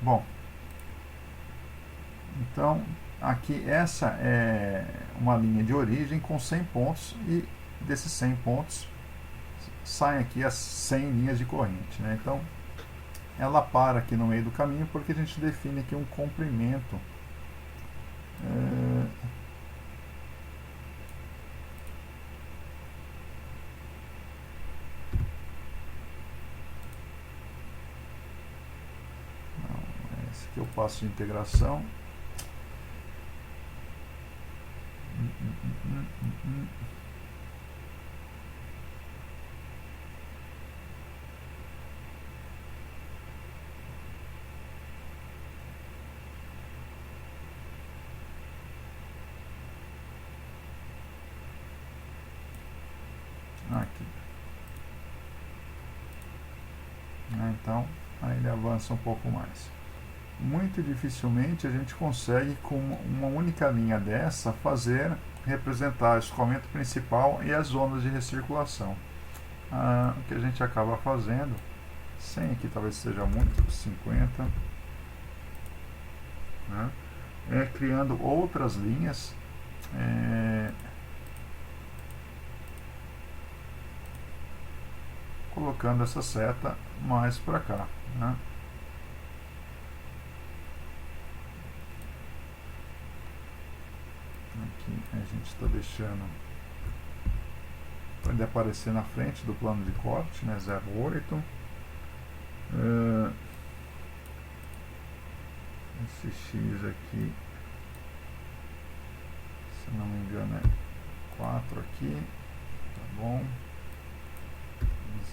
Bom, então aqui essa é uma linha de origem com 100 pontos e desses 100 pontos saem aqui as 100 linhas de corrente, né? Então ela para aqui no meio do caminho porque a gente define aqui um comprimento esse aqui eu passo de integração. Aqui. Então, aí ele avança um pouco mais. Muito dificilmente a gente consegue, com uma única linha dessa, representar o escoamento principal e as zonas de recirculação. O que a gente acaba fazendo, 100 aqui talvez seja muito, 50, né? Criando outras linhas, colocando essa seta mais para cá, né? Aqui a gente está deixando para ele aparecer na frente do plano de corte, né? 0,8. Esse X aqui, se não me engano, é 4 aqui, tá bom?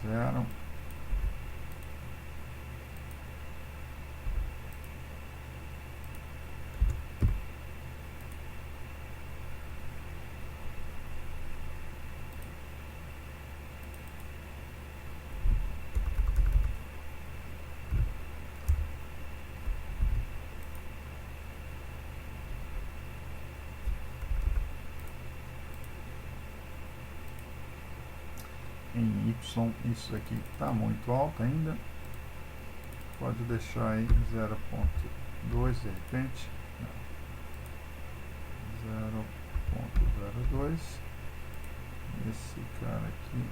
0. Em Y, isso aqui está muito alto ainda. Pode deixar aí 0,2 de repente. 0,02. Esse cara aqui.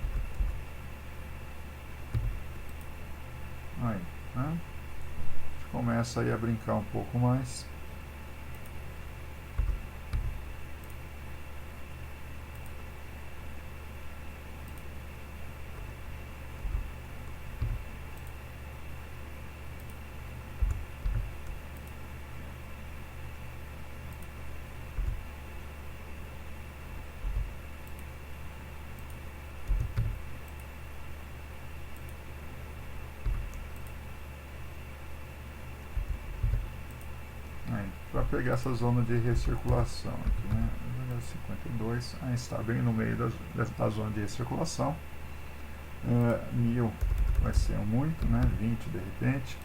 Aí, né? A gente começa aí a brincar um pouco mais. Para pegar essa zona de recirculação aqui, né? 52, aí está bem no meio da zona de recirculação. 1000 vai ser muito, né? 20 de repente.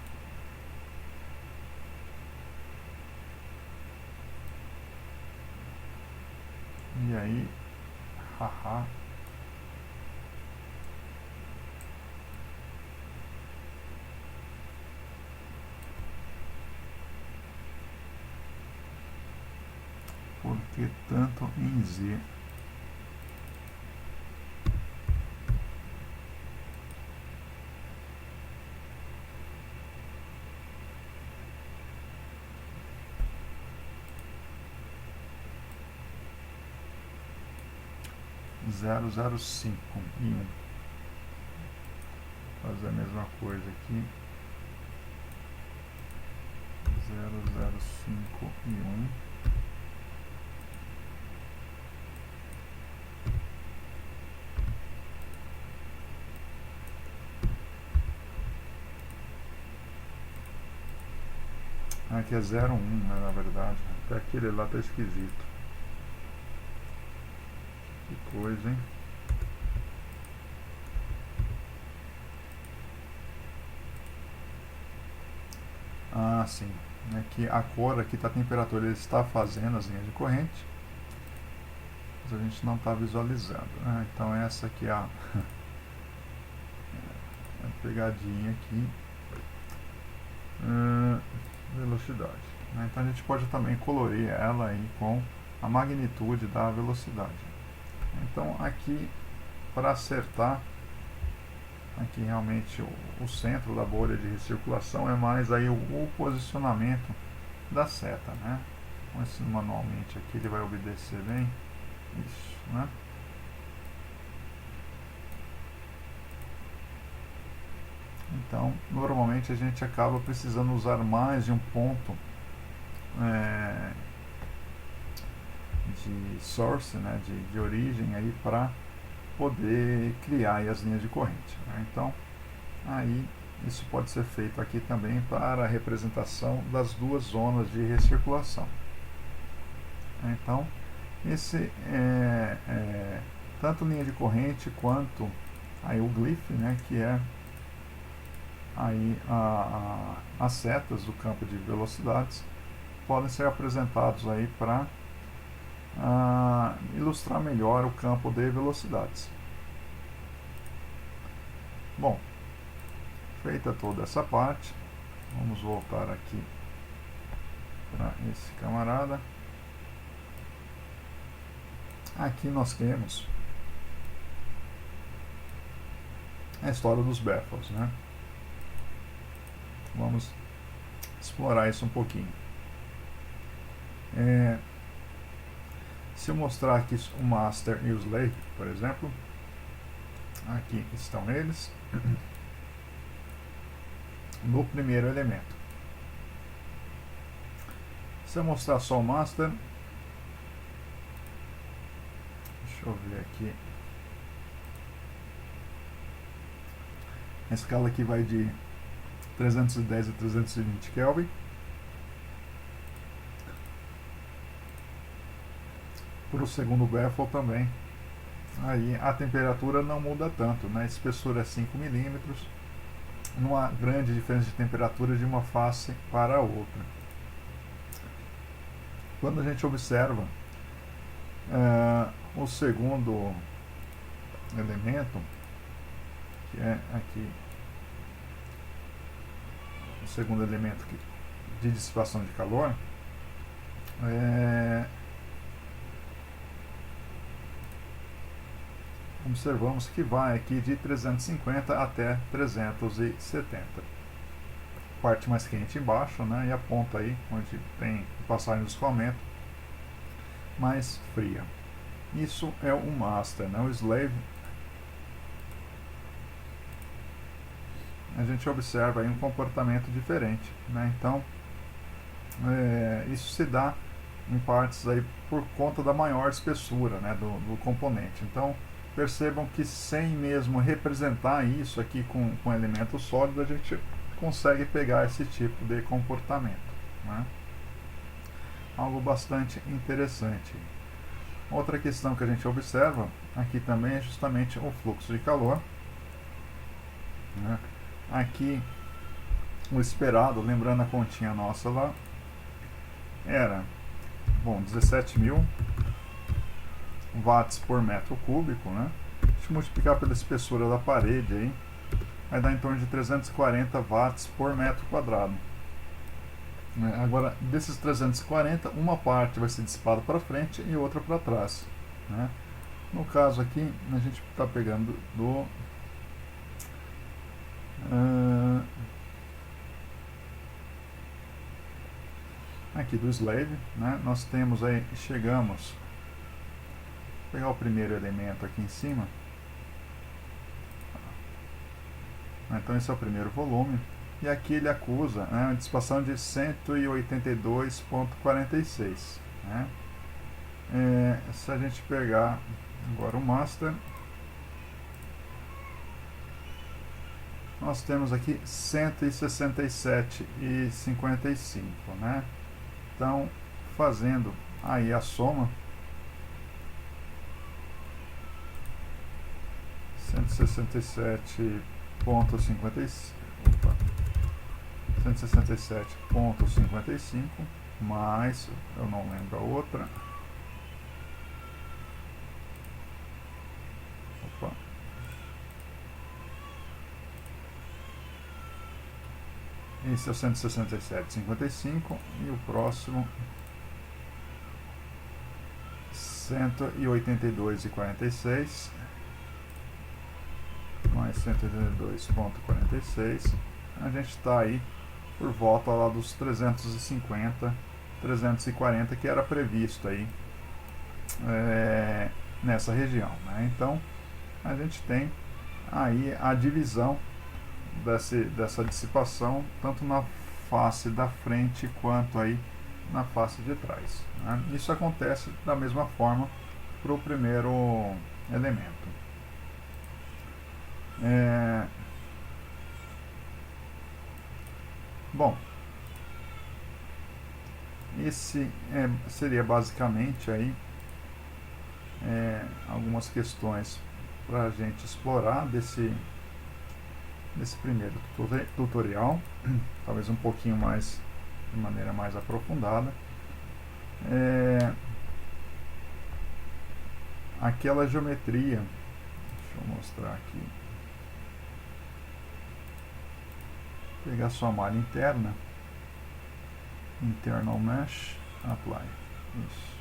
E aí, haha. Por que tanto em Z? Zero, 0,05 e 1. Fazer a mesma coisa aqui. 0,05 e 1. Aqui é 0,1, né, na verdade. Até aquele lá tá esquisito. Que coisa, hein? Ah, sim. É que a cor aqui está a temperatura, ele está fazendo as linhas de corrente, mas a gente não está visualizando, né? Então essa aqui é a pegadinha aqui. velocidade, né? Então a gente pode também colorir ela aí com a magnitude da velocidade. Então aqui, para acertar aqui realmente o centro da bolha de recirculação, é mais aí o posicionamento da seta, né? Então, esse manualmente aqui ele vai obedecer bem isso, né? Então, normalmente a gente acaba precisando usar mais de um ponto de source, né, de origem aí para poder criar aí as linhas de corrente, né? Então, aí isso pode ser feito aqui também para a representação das duas zonas de recirculação. Então, esse tanto linha de corrente quanto aí o glyph, né, que é aí as setas do campo de velocidades, podem ser apresentados aí para ilustrar melhor o campo de velocidades. Bom, feita toda essa parte, vamos voltar aqui para esse camarada. Aqui nós temos a história dos baffles, né? Vamos explorar isso um pouquinho. Se eu mostrar aqui o master e o slave, por exemplo, aqui estão eles no primeiro elemento. Se eu mostrar só o master, deixa eu ver aqui, a escala aqui vai de 310 a 320 Kelvin. Para o segundo baffle também, aí a temperatura não muda tanto, né? A espessura é 5 milímetros, não há grande diferença de temperatura de uma face para a outra. Quando a gente observa o segundo elemento, que é aqui o segundo elemento de dissipação de calor, observamos que vai aqui de 350 até 370. Parte mais quente embaixo, né, e a ponta aí onde tem passagem do escoamento mais fria. Isso é o master, né? O slave, a gente observa aí um comportamento diferente, né? Então isso se dá em partes aí por conta da maior espessura, né, do componente. Então percebam que sem mesmo representar isso aqui com elemento sólido, a gente consegue pegar esse tipo de comportamento, né? Algo bastante interessante. Outra questão que a gente observa aqui também é justamente o fluxo de calor, né? Aqui o esperado, lembrando a continha nossa lá, era 17.000 watts por metro cúbico, né? Se multiplicar pela espessura da parede aí, vai dar em torno de 340 watts por metro quadrado. Agora, desses 340, uma parte vai ser dissipada para frente e outra para trás, né? No caso aqui, a gente está pegando aqui do slave, né? Nós temos aí, chegamos, vou pegar o primeiro elemento aqui em cima, então esse é o primeiro volume, e aqui ele acusa, né, uma dissipação de 182,46, né? Se a gente pegar agora o master, nós temos aqui 167,55, né? Então, fazendo aí a soma, 167,55 mais, eu não lembro a outra, esse é o 167,55 e o próximo 182,46 mais 182,46. A gente está aí por volta lá dos 350, 340 que era previsto aí nessa região, né? Então a gente tem aí a divisão dessa dissipação tanto na face da frente quanto aí na face de trás, né? Isso acontece da mesma forma para o primeiro elemento. Bom, esse seria basicamente aí algumas questões para a gente explorar desse primeiro tutorial, talvez um pouquinho mais, de maneira mais aprofundada. Aquela geometria, deixa eu mostrar aqui, pegar sua malha interna, internal mesh, apply, isso.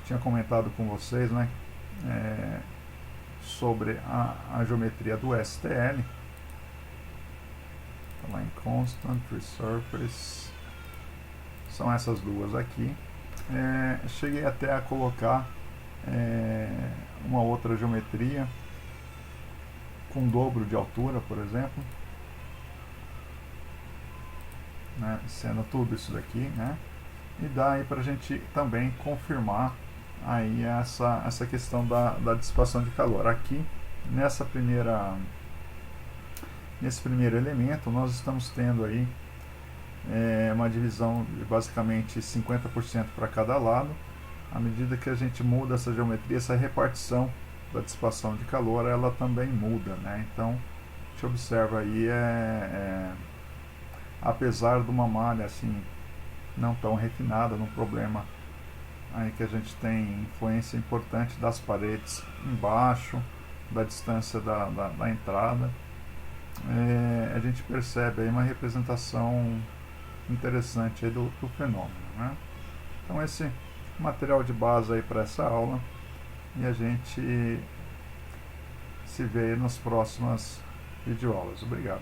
Tinha comentado com vocês, né, sobre a geometria do STL. Tá lá em constant, resurface, são essas duas aqui. Cheguei até a colocar uma outra geometria com dobro de altura, por exemplo, né, sendo tudo isso daqui, né, e dá aí para a gente também confirmar aí essa questão da dissipação de calor. Aqui nesse primeiro elemento nós estamos tendo aí uma divisão de basicamente 50% para cada lado. À medida que a gente muda essa geometria, essa repartição da dissipação de calor, ela também muda, né? Então a gente observa aí, apesar de uma malha assim não tão refinada, num problema aí que a gente tem influência importante das paredes embaixo, da distância da entrada, a gente percebe aí uma representação interessante aí do fenômeno, né? Então esse material de base aí para essa aula, e a gente se vê nas próximas videoaulas. Obrigado.